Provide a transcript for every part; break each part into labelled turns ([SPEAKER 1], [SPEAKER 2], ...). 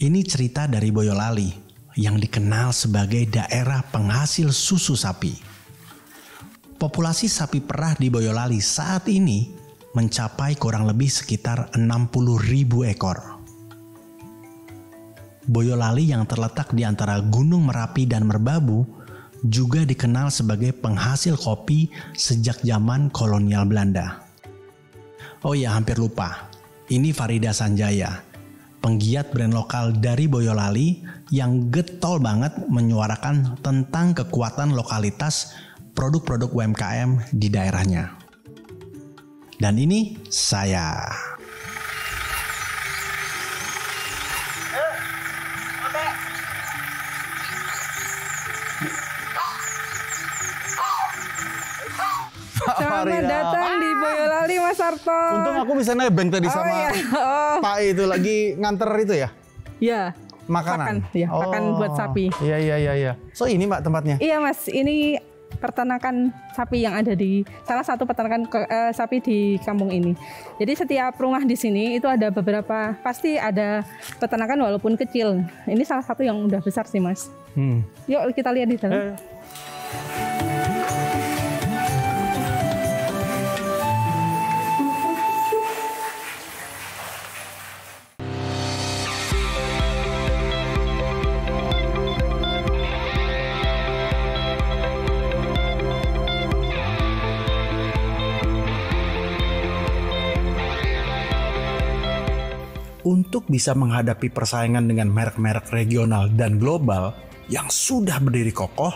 [SPEAKER 1] Ini cerita dari Boyolali yang dikenal sebagai daerah penghasil susu sapi. Populasi sapi perah di Boyolali saat ini mencapai kurang lebih sekitar 60.000 ekor. Boyolali yang terletak di antara Gunung Merapi dan Merbabu juga dikenal sebagai penghasil kopi sejak zaman kolonial Belanda. Oh ya, hampir lupa. Ini Farida Sanjaya, penggiat brand lokal dari Boyolali yang getol banget menyuarakan tentang kekuatan lokalitas produk-produk UMKM di daerahnya. Dan ini saya.
[SPEAKER 2] Selamat datang di Boyolali, Mas Sarto.
[SPEAKER 3] Untung aku bisa nebeng tadi sama Pak itu lagi nganter itu ya?
[SPEAKER 2] Iya.
[SPEAKER 3] Makanan?
[SPEAKER 2] Makan buat sapi.
[SPEAKER 3] Iya. So ini Mbak tempatnya?
[SPEAKER 2] Iya Mas, ini peternakan sapi yang ada di salah satu peternakan sapi di kampung ini. Jadi setiap rumah di sini itu ada beberapa, pasti ada peternakan walaupun kecil. Ini salah satu yang udah besar sih Mas. Yuk kita lihat di dalam.
[SPEAKER 1] Untuk bisa menghadapi persaingan dengan merek-merek regional dan global yang sudah berdiri kokoh,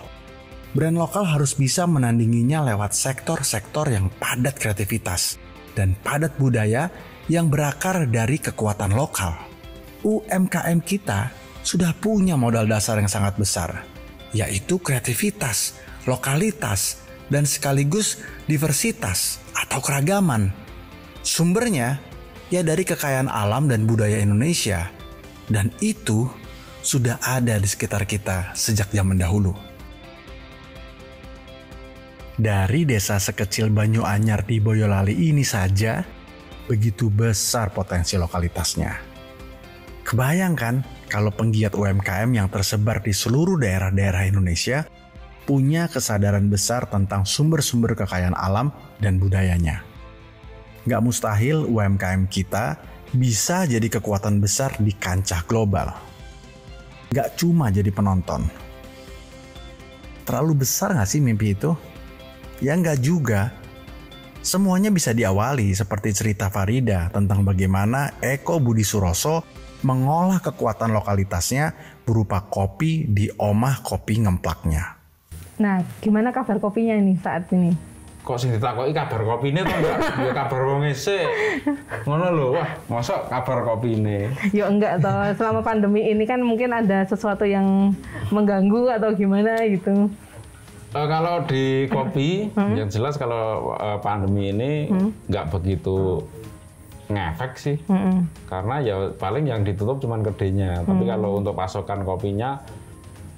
[SPEAKER 1] brand lokal harus bisa menandinginya lewat sektor-sektor yang padat kreativitas dan padat budaya yang berakar dari kekuatan lokal. UMKM kita sudah punya modal dasar yang sangat besar, yaitu kreativitas, lokalitas, dan sekaligus diversitas atau keragaman. Sumbernya ya dari kekayaan alam dan budaya Indonesia, dan itu sudah ada di sekitar kita sejak zaman dahulu. Dari desa sekecil Banyu-Anyar di Boyolali ini saja, begitu besar potensi lokalitasnya. Kebayangkan kalau penggiat UMKM yang tersebar di seluruh daerah-daerah Indonesia punya kesadaran besar tentang sumber-sumber kekayaan alam dan budayanya. Gak mustahil UMKM kita bisa jadi kekuatan besar di kancah global. Gak cuma jadi penonton. Terlalu besar gak sih mimpi itu? Ya gak juga. Semuanya bisa diawali seperti cerita Farida tentang bagaimana Eko Budi Suroso mengolah kekuatan lokalitasnya berupa kopi di Omah Kopi Ngemplaknya.
[SPEAKER 2] Nah, gimana kabar kopinya ini saat ini?
[SPEAKER 4] Kok sing ditakoki kabar kopine to enggak ya kabar wong isik. Ngono lho, wah, mosok kabar kopine.
[SPEAKER 2] Ya enggak toh, selama pandemi ini kan mungkin ada sesuatu yang mengganggu atau gimana gitu.
[SPEAKER 4] Kalau di kopi, yang jelas kalau pandemi ini nggak begitu ngefek sih. Karena ya paling yang ditutup cuma kedainya. Tapi kalau untuk pasokan kopinya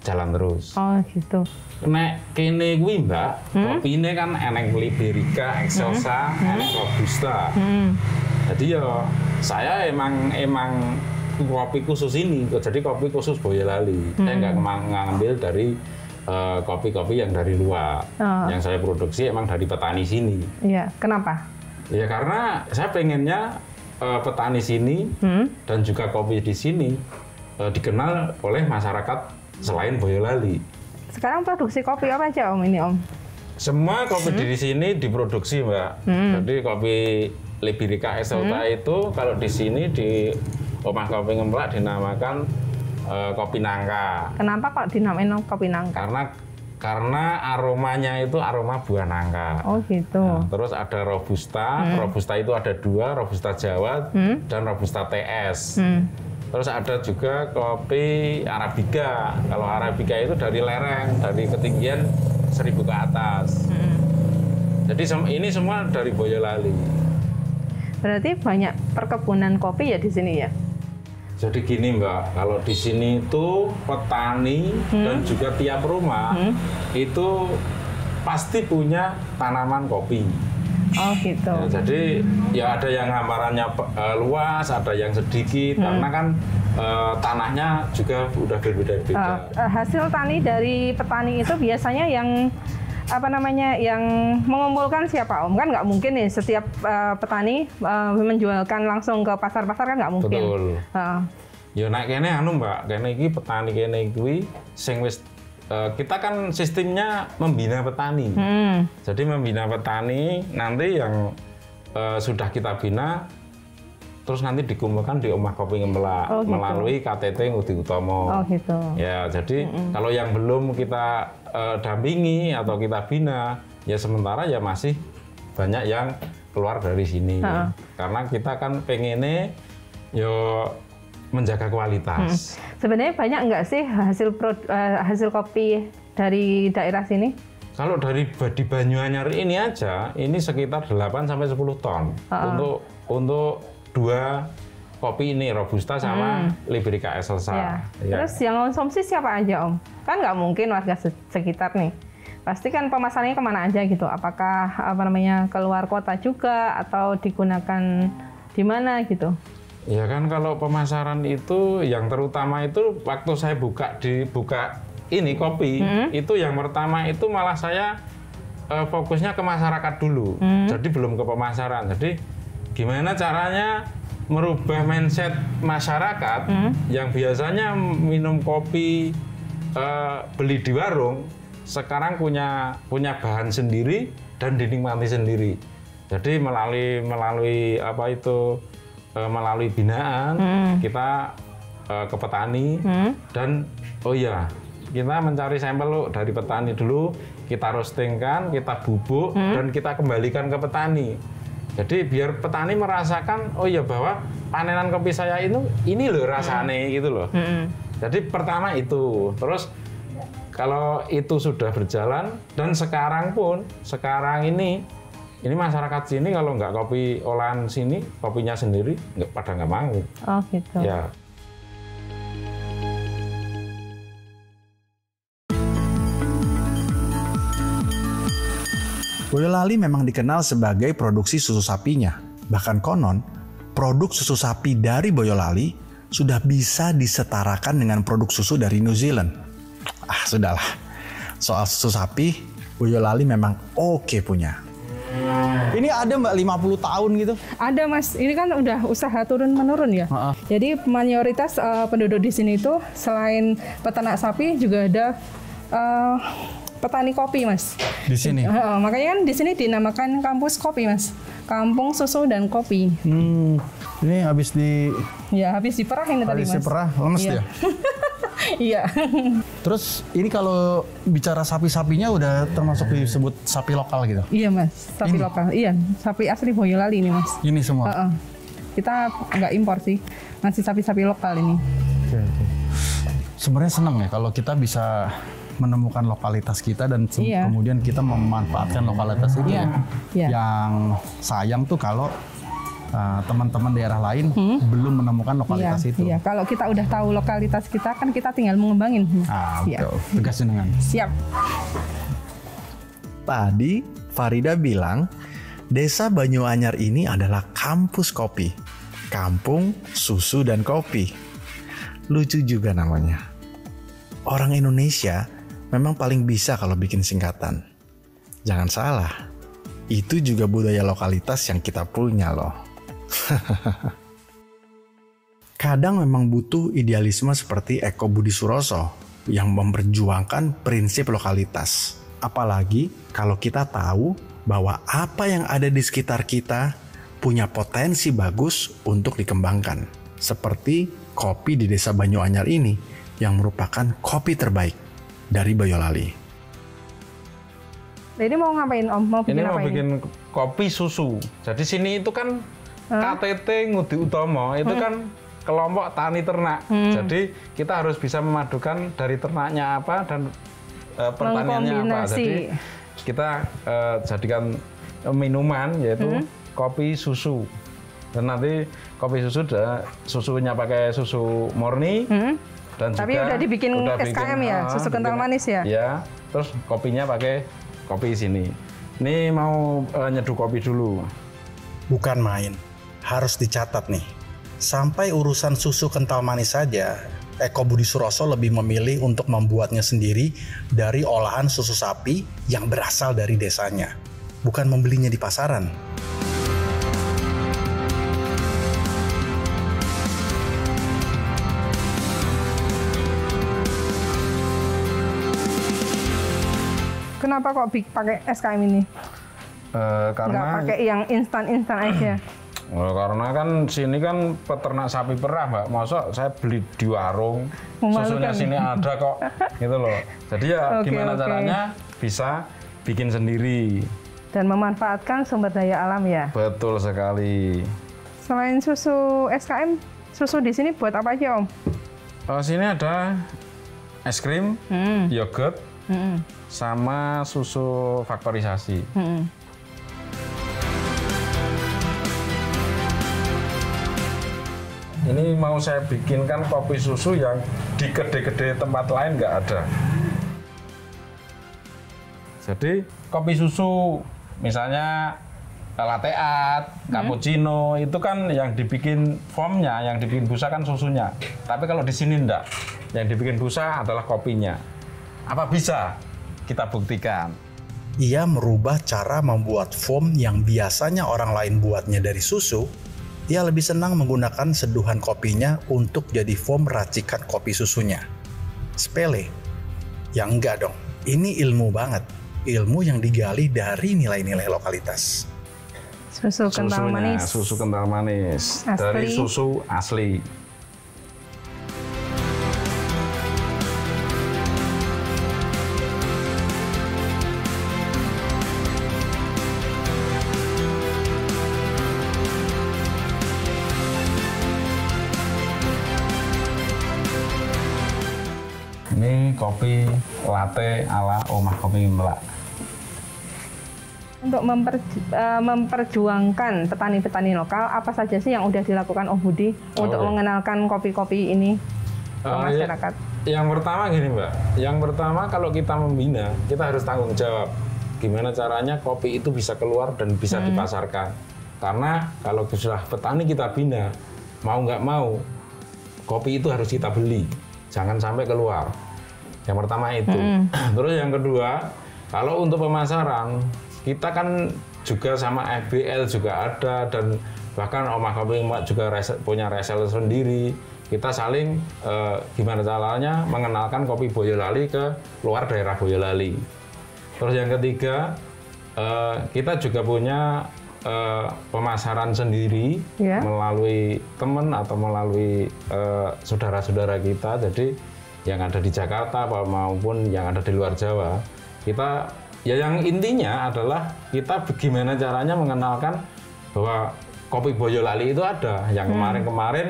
[SPEAKER 4] jalan terus.
[SPEAKER 2] Oh gitu.
[SPEAKER 4] Nek kene kuwi Mbak, kopine kan eneng Liberica, Excelsa, eneng Robusta. Jadi ya saya emang kopi khusus ini, jadi kopi khusus Boyolali. Saya nggak ngambil dari kopi-kopi yang dari luar. Yang saya produksi emang dari petani sini.
[SPEAKER 2] Iya, kenapa?
[SPEAKER 4] Ya karena saya pengennya petani sini dan juga kopi di sini dikenal oleh masyarakat selain Boyolali.
[SPEAKER 2] Sekarang produksi kopi apa aja Om ini Om?
[SPEAKER 4] Semua kopi di sini diproduksi Mbak. Jadi kopi Liberica Excelsa itu kalau di sini di Omah Kopi Ngemplak dinamakan kopi nangka.
[SPEAKER 2] Kenapa kok dinamain kopi nangka?
[SPEAKER 4] Karena aromanya itu aroma buah nangka.
[SPEAKER 2] Oh gitu.
[SPEAKER 4] Nah, terus ada Robusta. Robusta itu ada dua, Robusta Jawa dan Robusta TS. Terus ada juga kopi Arabica. Kalau Arabica itu dari lereng, dari ketinggian 1000 ke atas. Jadi ini semua dari Boyolali.
[SPEAKER 2] Berarti banyak perkebunan kopi ya di sini ya?
[SPEAKER 4] Jadi gini Mbak, kalau di sini itu petani dan juga tiap rumah itu pasti punya tanaman kopi.
[SPEAKER 2] Oh gitu.
[SPEAKER 4] Ya, jadi ya ada yang hamparannya luas, ada yang sedikit karena kan tanahnya juga udah berbeda-beda.
[SPEAKER 2] Hasil tani dari petani itu biasanya yang yang mengumpulkan siapa Om? Kan nggak mungkin nih setiap petani menjualkan langsung ke pasar-pasar, kan nggak mungkin.
[SPEAKER 4] Betul. Ya nek kene Mbak, kene iki petani kene kuwi sing wis kita kan sistemnya membina petani. Jadi membina petani nanti yang sudah kita bina terus nanti dikumpulkan di Omah Kopi Ngemplak melalui KTT Ngudi Utomo.
[SPEAKER 2] Oh gitu.
[SPEAKER 4] Ya, jadi kalau yang belum kita dampingi atau kita bina, ya sementara ya masih banyak yang keluar dari sini. Karena kita kan pengennya yo menjaga kualitas.
[SPEAKER 2] Sebenarnya banyak nggak sih hasil kopi dari daerah sini?
[SPEAKER 4] Kalau di Banyuanyar ini aja, ini sekitar 8-10 ton untuk 2 kopi ini, Robusta sama Liberica Excelsa.
[SPEAKER 2] Ya. Terus yang konsumsi siapa aja Om? Kan nggak mungkin warga sekitar nih. Pasti kan pemasarannya kemana aja gitu? Apakah keluar kota juga atau digunakan di mana gitu?
[SPEAKER 4] Ya kan kalau pemasaran itu yang terutama itu waktu saya buka ini kopi itu yang pertama itu malah saya fokusnya ke masyarakat dulu. Jadi belum ke pemasaran. Jadi gimana caranya merubah mindset masyarakat yang biasanya minum kopi beli di warung, sekarang punya bahan sendiri dan dinikmati sendiri. Jadi melalui melalui binaan kita ke petani dan kita mencari sampel dari petani dulu, kita roastingkan, kita bubuk dan kita kembalikan ke petani. Jadi biar petani merasakan bahwa panenan kopi saya ini loh rasanya gitu loh. Jadi pertama itu, terus kalau itu sudah berjalan dan sekarang ini masyarakat sini kalau nggak kopi olahan sini, kopinya sendiri pada nggak mau.
[SPEAKER 2] Oh gitu.
[SPEAKER 4] Ya.
[SPEAKER 1] Boyolali memang dikenal sebagai produksi susu sapinya. Bahkan konon, produk susu sapi dari Boyolali sudah bisa disetarakan dengan produk susu dari New Zealand. Sudahlah. Soal susu sapi, Boyolali memang oke punya.
[SPEAKER 3] Ini ada Mbak 50 tahun gitu?
[SPEAKER 2] Ada Mas, ini kan udah usaha turun-menurun ya. Jadi mayoritas penduduk di sini itu selain peternak sapi juga ada petani kopi Mas.
[SPEAKER 3] Di sini?
[SPEAKER 2] Makanya kan di sini dinamakan kampus kopi Mas. Kampung susu dan kopi.
[SPEAKER 3] Ini habis
[SPEAKER 2] diperah ini tadi Mas.
[SPEAKER 3] Habis diperah, lemes dia?
[SPEAKER 2] Iya.
[SPEAKER 3] Terus ini kalau bicara sapi-sapinya udah termasuk disebut sapi lokal gitu?
[SPEAKER 2] Iya Mas, sapi lokal. Iya, sapi asli Boyolali ini Mas.
[SPEAKER 3] Ini semua?
[SPEAKER 2] Kita nggak impor sih, masih sapi-sapi lokal ini.
[SPEAKER 3] Oke. Sebenarnya senang ya kalau kita bisa menemukan lokalitas kita dan kemudian kita memanfaatkan lokalitas itu. Yang sayang tuh kalau teman-teman daerah lain belum menemukan lokalitas itu.
[SPEAKER 2] Iya, kalau kita udah tahu lokalitas kita kan kita tinggal mengembangin.
[SPEAKER 3] Betul. Tegasin dengan.
[SPEAKER 2] Siap.
[SPEAKER 1] Tadi Farida bilang Desa Banyuanyar ini adalah kampus kopi, kampung susu dan kopi. Lucu juga namanya. Orang Indonesia memang paling bisa kalau bikin singkatan. Jangan salah, itu juga budaya lokalitas yang kita punya loh. Kadang memang butuh idealisme seperti Eko Budi Suroso yang memperjuangkan prinsip lokalitas. Apalagi kalau kita tahu bahwa apa yang ada di sekitar kita punya potensi bagus untuk dikembangkan. Seperti kopi di Desa Banyuanyar ini yang merupakan kopi terbaik dari Boyolali.
[SPEAKER 2] Ini mau ngapain Om? Mau
[SPEAKER 4] bikin kopi susu. Jadi sini itu kan KTT Ngudi Utomo itu kan kelompok tani ternak. Jadi kita harus bisa memadukan dari ternaknya apa dan pertaniannya apa. Jadi kita jadikan minuman yaitu kopi susu. Dan nanti kopi susu susunya pakai susu murni. Dan
[SPEAKER 2] tapi
[SPEAKER 4] juga
[SPEAKER 2] udah dibikin SKM ya, susu kental manis ya?
[SPEAKER 4] Ya, terus kopinya pakai kopi sini. Ini mau nyeduh kopi dulu.
[SPEAKER 1] Bukan main, harus dicatat nih. Sampai urusan susu kental manis saja, Eko Budi Suroso lebih memilih untuk membuatnya sendiri dari olahan susu sapi yang berasal dari desanya, bukan membelinya di pasaran.
[SPEAKER 2] Kenapa kok pakai SKM ini?
[SPEAKER 4] Karena
[SPEAKER 2] nggak pakai yang instan aja.
[SPEAKER 4] Karena kan sini kan peternak sapi perah, Mbak. Masa saya beli di warung, susunya sini ada kok, gitu loh. Jadi ya gimana caranya bisa bikin sendiri.
[SPEAKER 2] Dan memanfaatkan sumber daya alam ya.
[SPEAKER 4] Betul sekali.
[SPEAKER 2] Selain susu SKM, susu di sini buat apa aja Om?
[SPEAKER 4] Sini ada es krim, yogurt, sama susu faktorisasi. Ini mau saya bikinkan kopi susu yang di gede-gede tempat lain nggak ada. Jadi kopi susu misalnya latte art, cappuccino itu kan yang dibikin foamnya, yang dibikin busa kan susunya. Tapi kalau di sini enggak, yang dibikin busa adalah kopinya. Apa bisa? Kita buktikan.
[SPEAKER 1] Ia merubah cara membuat foam yang biasanya orang lain buatnya dari susu. Ia lebih senang menggunakan seduhan kopinya untuk jadi foam racikan kopi susunya. Sepele? Ya enggak dong, ini ilmu banget. Ilmu yang digali dari nilai-nilai lokalitas.
[SPEAKER 2] Susu kental manis.
[SPEAKER 4] Susu kental manis.
[SPEAKER 2] Asli.
[SPEAKER 4] Dari susu asli. Ini kopi latte ala Omah Kopi Melak.
[SPEAKER 2] Untuk memperjuangkan petani-petani lokal, apa saja sih yang udah dilakukan Om Budi untuk mengenalkan kopi-kopi ini ke masyarakat?
[SPEAKER 4] Yang pertama gini Mbak, yang pertama kalau kita membina, kita harus tanggung jawab. Gimana caranya kopi itu bisa keluar dan bisa dipasarkan. Karena kalau sudah petani kita bina, mau nggak mau, kopi itu harus kita beli. Jangan sampai keluar. Yang pertama itu. Terus yang kedua, kalau untuk pemasaran, kita kan juga sama FBL juga ada, dan bahkan Omah Kopi Melak juga punya reseller sendiri. Kita saling gimana caranya mengenalkan kopi Boyolali ke luar daerah Boyolali. Terus yang ketiga, kita juga punya pemasaran sendiri melalui teman atau melalui saudara-saudara kita. Jadi yang ada di Jakarta maupun yang ada di luar Jawa, kita ya yang intinya adalah kita bagaimana caranya mengenalkan bahwa kopi Boyolali itu ada. Yang kemarin-kemarin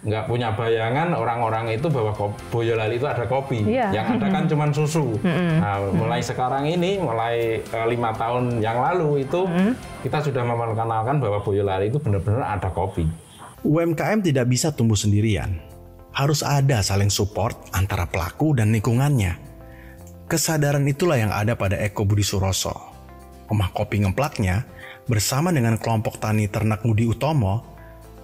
[SPEAKER 4] nggak punya bayangan orang-orang itu bahwa Boyolali itu ada kopi. Yang ada kan cuma susu. Nah, mulai sekarang ini, mulai 5 tahun yang lalu itu kita sudah memperkenalkan bahwa Boyolali itu benar-benar ada kopi.
[SPEAKER 1] UMKM tidak bisa tumbuh sendirian. Harus ada saling support antara pelaku dan lingkungannya. Kesadaran itulah yang ada pada Eko Budi Suroso. Omah Kopi Ngeplaknya bersama dengan kelompok tani ternak Ngudi Utomo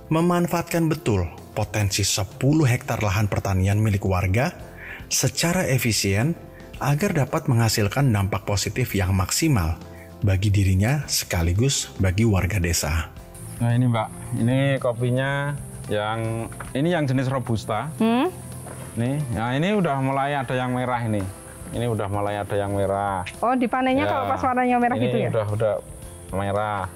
[SPEAKER 1] memanfaatkan betul potensi 10 hektar lahan pertanian milik warga secara efisien agar dapat menghasilkan dampak positif yang maksimal bagi dirinya sekaligus bagi warga desa.
[SPEAKER 4] Nah ini Mbak, ini kopinya yang jenis Robusta. Nih, nah ini udah mulai ada yang merah ini. Ini udah mulai ada yang merah.
[SPEAKER 2] Oh, dipanennya kalau pas warnanya merah gitu ya?
[SPEAKER 4] Ini udah merah.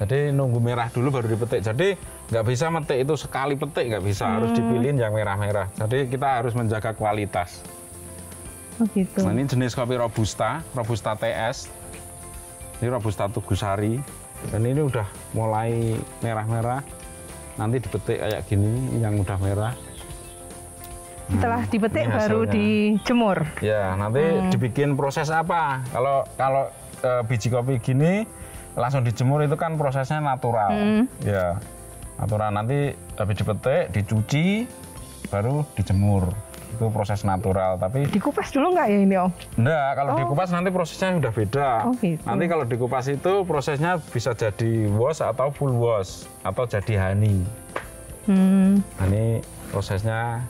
[SPEAKER 4] Jadi nunggu merah dulu baru dipetik. Jadi nggak bisa metik itu sekali petik, nggak bisa. Harus dipilihin yang merah-merah. Jadi kita harus menjaga kualitas.
[SPEAKER 2] Oh gitu.
[SPEAKER 4] Nah ini jenis kopi Robusta, Robusta TS. Ini Robusta Tugusari. Dan ini udah mulai merah-merah. Nanti dipetik kayak gini, yang udah merah.
[SPEAKER 2] Setelah dipetik baru dijemur.
[SPEAKER 4] Ya, nanti dibikin proses apa? Kalau biji kopi gini langsung dijemur itu kan prosesnya natural. Ya, natural. Nanti habis dipetik, dicuci, baru dijemur. itu proses natural. Tapi
[SPEAKER 2] dikupas dulu nggak ya ini Om?
[SPEAKER 4] Enggak, kalau dikupas nanti prosesnya udah beda.
[SPEAKER 2] Gitu.
[SPEAKER 4] Nanti kalau dikupas itu prosesnya bisa jadi wash atau full wash atau jadi honey. Nah, ini prosesnya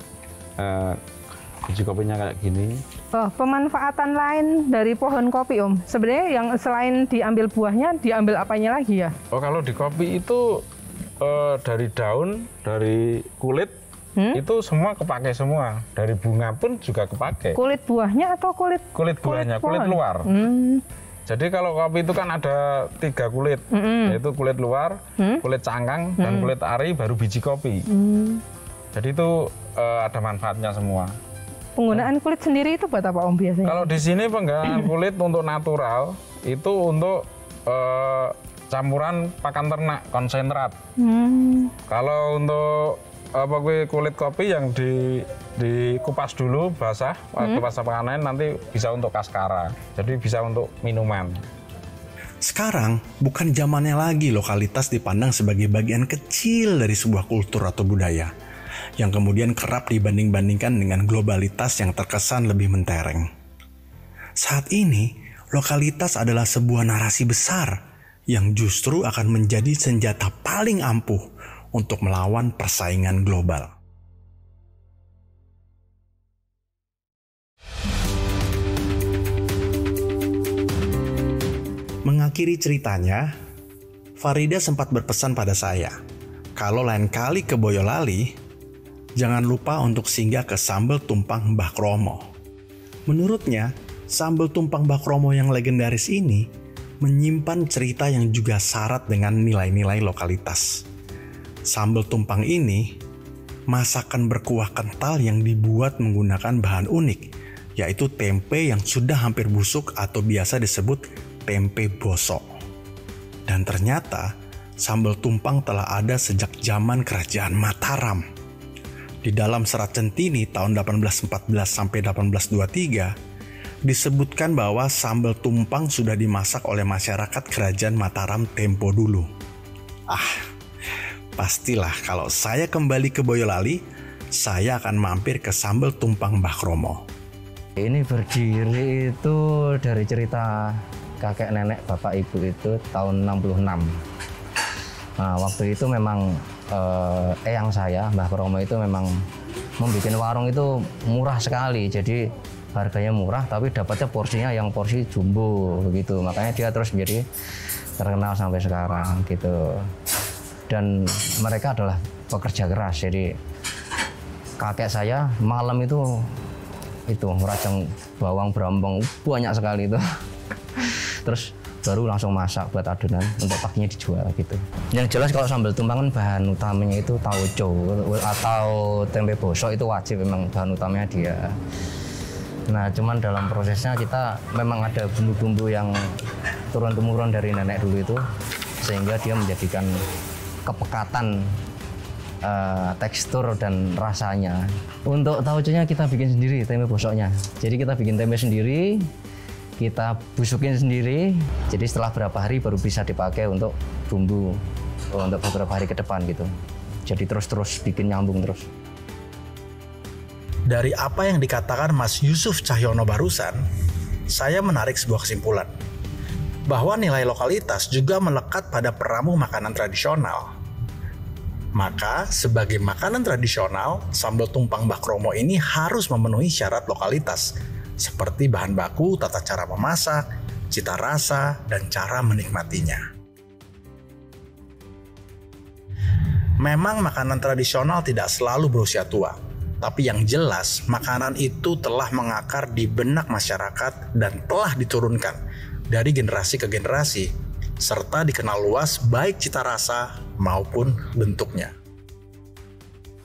[SPEAKER 4] biji kopinya kayak gini.
[SPEAKER 2] Pemanfaatan lain dari pohon kopi Om, sebenarnya yang selain diambil buahnya, diambil apanya lagi ya?
[SPEAKER 4] Oh, kalau di kopi itu dari daun, dari kulit, itu semua kepake semua. Dari bunga pun juga kepake.
[SPEAKER 2] Kulit buahnya atau kulit
[SPEAKER 4] buahnya, kulit luar. Jadi kalau kopi itu kan ada 3 kulit, yaitu kulit luar, kulit cangkang, dan kulit ari, baru biji kopi. Jadi itu ada manfaatnya semua.
[SPEAKER 2] Penggunaan kulit sendiri itu buat apa Om biasanya?
[SPEAKER 4] Kalau di sini penggunaan kulit untuk natural, itu untuk campuran pakan ternak konsentrat. Kalau untuk kulit kopi yang dikupas dulu basah, waktu pas panen nanti bisa untuk kaskara, jadi bisa untuk minuman.
[SPEAKER 1] Sekarang bukan zamannya lagi lokalitas dipandang sebagai bagian kecil dari sebuah kultur atau budaya, yang kemudian kerap dibanding-bandingkan dengan globalitas yang terkesan lebih mentereng. Saat ini, lokalitas adalah sebuah narasi besar yang justru akan menjadi senjata paling ampuh untuk melawan persaingan global. Mengakhiri ceritanya, Farida sempat berpesan pada saya, kalau lain kali ke Boyolali, jangan lupa untuk singgah ke Sambal Tumpang Mbah Kromo. Menurutnya, Sambal Tumpang Mbah Kromo yang legendaris ini menyimpan cerita yang juga syarat dengan nilai-nilai lokalitas. Sambal tumpang ini masakan berkuah kental yang dibuat menggunakan bahan unik, yaitu tempe yang sudah hampir busuk atau biasa disebut tempe bosok. Dan ternyata sambal tumpang telah ada sejak zaman Kerajaan Mataram. Di dalam Serat Centini tahun 1814 sampai 1823 disebutkan bahwa sambal tumpang sudah dimasak oleh masyarakat Kerajaan Mataram tempo dulu. Pastilah kalau saya kembali ke Boyolali, saya akan mampir ke Sambal Tumpang Mbah Kromo.
[SPEAKER 5] Ini berdiri itu dari cerita kakek nenek bapak ibu itu tahun 66. Nah, waktu itu memang eyang saya, Mbah Kromo itu memang membuat warung itu murah sekali. Jadi harganya murah tapi dapatnya porsinya yang porsi jumbo begitu. Makanya dia terus menjadi terkenal sampai sekarang gitu. Dan mereka adalah pekerja keras, jadi kakek saya malam itu merajang bawang brambang banyak sekali itu. Terus baru langsung masak buat adonan untuk paginya dijual gitu. Yang jelas kalau sambal tumpang kan bahan utamanya itu tauco atau tempe bosok, itu wajib memang bahan utamanya dia. Nah, cuman dalam prosesnya kita memang ada bumbu-bumbu yang turun-temurun dari nenek dulu itu, sehingga dia menjadikan kepekatan tekstur dan rasanya. Untuk tauconya kita bikin sendiri tempe bosoknya. Jadi kita bikin tempe sendiri, kita busukin sendiri. Jadi setelah berapa hari baru bisa dipakai untuk bumbu untuk beberapa hari ke depan gitu. Jadi terus bikin nyambung terus.
[SPEAKER 1] Dari apa yang dikatakan Mas Yusuf Cahyono barusan, saya menarik sebuah kesimpulan. Bahwa nilai lokalitas juga melekat pada peramu makanan tradisional. Maka, sebagai makanan tradisional, sambal tumpang Mbah Kromo ini harus memenuhi syarat lokalitas, seperti bahan baku, tata cara memasak, cita rasa, dan cara menikmatinya. Memang makanan tradisional tidak selalu berusia tua, tapi yang jelas makanan itu telah mengakar di benak masyarakat dan telah diturunkan dari generasi ke generasi, serta dikenal luas baik cita rasa maupun bentuknya.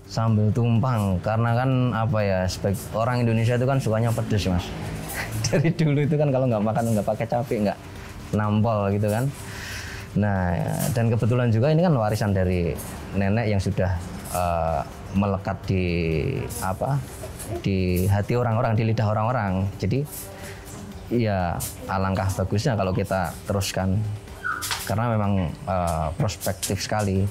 [SPEAKER 5] Sambal tumpang, karena kan sebagai orang Indonesia itu kan sukanya pedes Mas. Dari dulu itu kan kalau nggak makan nggak pakai cabai, nggak nampol gitu kan. Nah, dan kebetulan juga ini kan warisan dari nenek yang sudah melekat di hati orang-orang, di lidah orang-orang. Jadi ya alangkah bagusnya kalau kita teruskan, karena memang prospektif sekali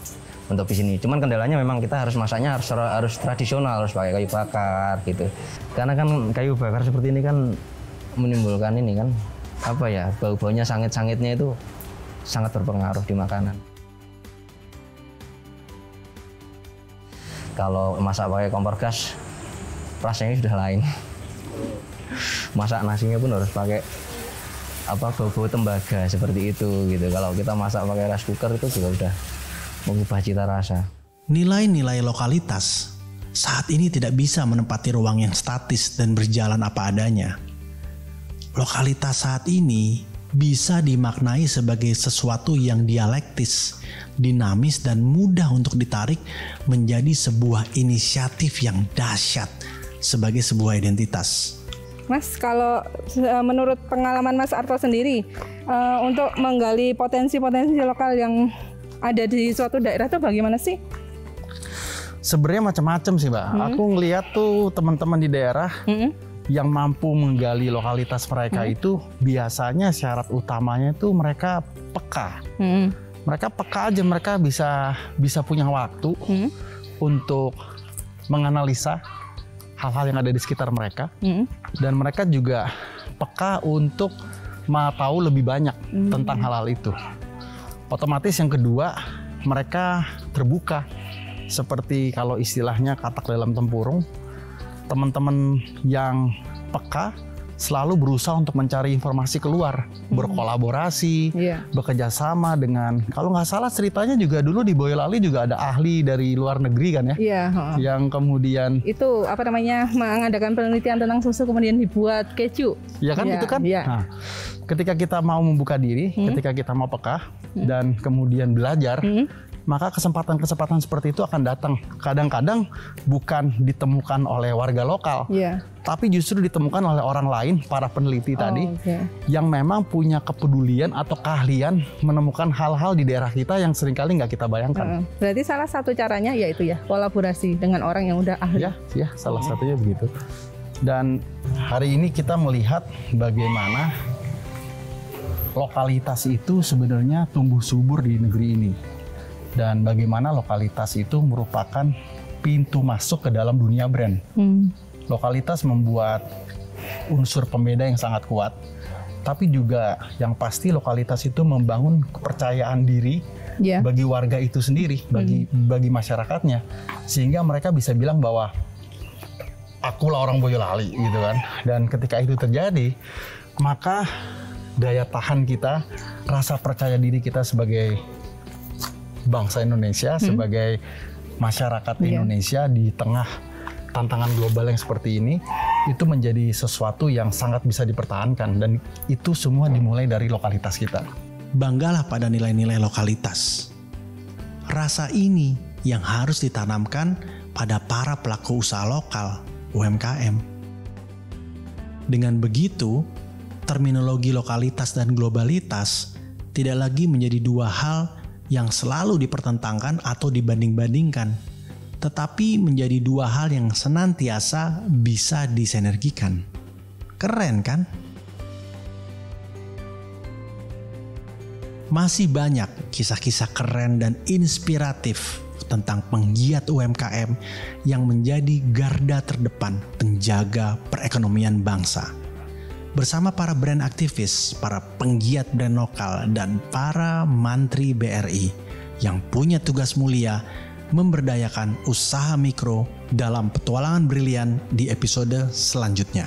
[SPEAKER 5] untuk di sini. Cuman kendalanya memang kita harus masaknya harus tradisional, harus pakai kayu bakar gitu. Karena kan kayu bakar seperti ini kan menimbulkan ini kan apa ya, bau-baunya sangit-sangitnya itu sangat berpengaruh di makanan. Kalau masak pakai kompor gas rasanya sudah lain. Masak nasinya pun harus pakai bau-bau tembaga seperti itu gitu. Kalau kita masak pakai rice cooker itu juga udah mengubah cita rasa.
[SPEAKER 1] Nilai-nilai lokalitas saat ini tidak bisa menempati ruang yang statis dan berjalan apa adanya. Lokalitas saat ini bisa dimaknai sebagai sesuatu yang dialektis, dinamis dan mudah untuk ditarik menjadi sebuah inisiatif yang dahsyat sebagai sebuah identitas.
[SPEAKER 2] Mas, kalau menurut pengalaman Mas Arto sendiri, untuk menggali potensi-potensi lokal yang ada di suatu daerah itu bagaimana sih?
[SPEAKER 3] Sebenarnya macam-macam sih, Mbak. Aku ngelihat tuh teman-teman di daerah yang mampu menggali lokalitas mereka itu biasanya syarat utamanya itu mereka peka. Mereka peka aja, mereka bisa punya waktu untuk menganalisa hal-hal yang ada di sekitar mereka, dan mereka juga peka untuk mau tahu lebih banyak tentang hal-hal itu. Otomatis yang kedua, mereka terbuka. Seperti kalau istilahnya katak dalam tempurung, teman-teman yang peka selalu berusaha untuk mencari informasi keluar, berkolaborasi, bekerja sama dengan, kalau nggak salah ceritanya juga dulu di Boyolali juga ada ahli dari luar negeri kan ya, yang kemudian
[SPEAKER 2] itu mengadakan penelitian tentang susu kemudian dibuat keju.
[SPEAKER 3] Ya kan, itu kan. Nah, ketika kita mau membuka diri, ketika kita mau peka dan kemudian belajar, maka kesempatan-kesempatan seperti itu akan datang. Kadang-kadang bukan ditemukan oleh warga lokal, tapi justru ditemukan oleh orang lain, para peneliti tadi, yang memang punya kepedulian atau keahlian menemukan hal-hal di daerah kita yang seringkali nggak kita bayangkan.
[SPEAKER 2] Berarti salah satu caranya yaitu kolaborasi dengan orang yang udah ahli.
[SPEAKER 3] Ya, salah satunya begitu. Dan hari ini kita melihat bagaimana lokalitas itu sebenarnya tumbuh subur di negeri ini. Dan bagaimana lokalitas itu merupakan pintu masuk ke dalam dunia brand. Lokalitas membuat unsur pembeda yang sangat kuat, tapi juga yang pasti lokalitas itu membangun kepercayaan diri bagi warga itu sendiri, bagi masyarakatnya, sehingga mereka bisa bilang bahwa akulah orang Boyolali gitu kan. Dan ketika itu terjadi, maka daya tahan kita, rasa percaya diri kita sebagai bangsa Indonesia, sebagai masyarakat Indonesia di tengah tantangan global yang seperti ini, itu menjadi sesuatu yang sangat bisa dipertahankan, dan itu semua dimulai dari lokalitas kita.
[SPEAKER 1] Banggalah pada nilai-nilai lokalitas. Rasa ini yang harus ditanamkan pada para pelaku usaha lokal, UMKM. Dengan begitu, terminologi lokalitas dan globalitas tidak lagi menjadi dua hal yang selalu dipertentangkan atau dibanding-bandingkan, tetapi menjadi dua hal yang senantiasa bisa disinergikan. Keren kan? Masih banyak kisah-kisah keren dan inspiratif tentang penggiat UMKM yang menjadi garda terdepan penjaga perekonomian bangsa. Bersama para brand aktivis, para penggiat brand lokal, dan para mantri BRI yang punya tugas mulia memberdayakan usaha mikro dalam petualangan brilian di episode selanjutnya.